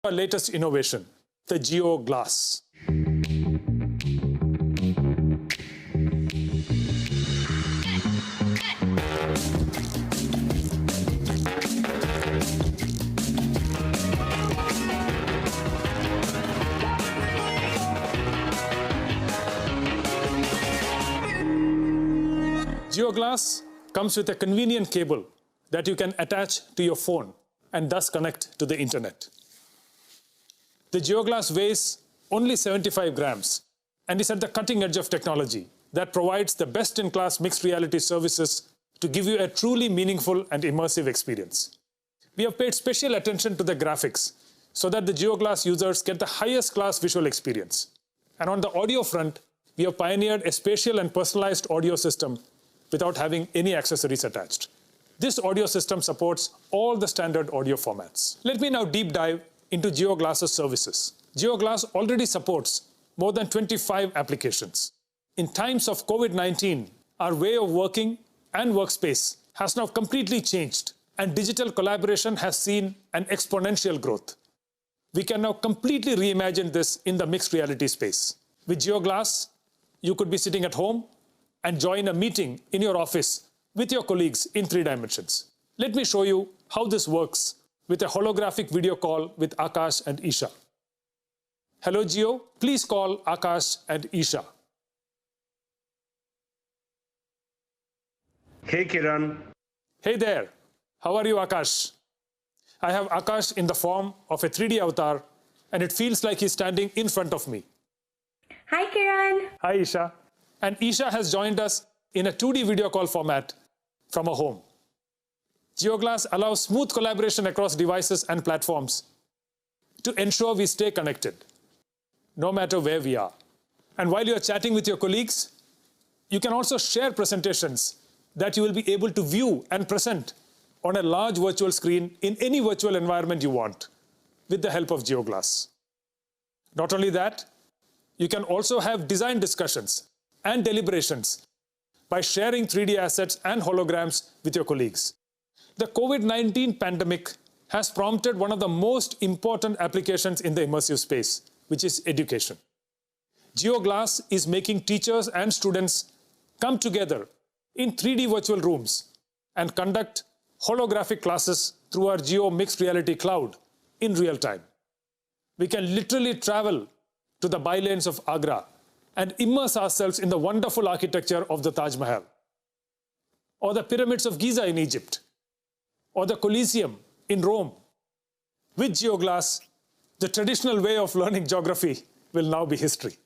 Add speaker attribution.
Speaker 1: Our latest innovation, the Geo Glass. GeoGlass comes with a convenient cable that you can attach to your phone and thus connect to the internet. The GeoGlass weighs only 75 grams and is at the cutting edge of technology that provides the best-in-class mixed reality services to give you a truly meaningful and immersive experience. We have paid special attention to the graphics so that the GeoGlass users get the highest class visual experience. And on the audio front, we have pioneered a spatial and personalized audio system without having any accessories attached. This audio system supports all the standard audio formats. Let me now deep dive into GeoGlass's services. GeoGlass already supports more than 25 applications. In times of COVID-19, our way of working and workspace has now completely changed, and digital collaboration has seen an exponential growth. We can now completely reimagine this in the mixed reality space. With GeoGlass, you could be sitting at home and join a meeting in your office with your colleagues in 3 dimensions. Let me show you how this works with a holographic video call with Akash and Isha. Hello Geo, please call Akash and Isha.
Speaker 2: Hey Kiran.
Speaker 1: Hey there, how are you Akash? I have Akash in the form of a 3D avatar and it feels like he's standing in front of me.
Speaker 3: Hi Kiran.
Speaker 1: Hi Isha. And Isha has joined us in a 2D video call format from a home. GeoGlass allows smooth collaboration across devices and platforms to ensure we stay connected, no matter where we are. And while you're chatting with your colleagues, you can also share presentations that you will be able to view and present on a large virtual screen in any virtual environment you want with the help of GeoGlass. Not only that, you can also have design discussions and deliberations by sharing 3D assets and holograms with your colleagues. The COVID-19 pandemic has prompted one of the most important applications in the immersive space, which is education. GeoGlass is making teachers and students come together in 3D virtual rooms and conduct holographic classes through our Geo Mixed Reality Cloud in real time. We can literally travel to the bylanes of Agra and immerse ourselves in the wonderful architecture of the Taj Mahal, or the pyramids of Giza in Egypt, or the Colosseum in Rome. With GeoGlass, the traditional way of learning geography will now be history.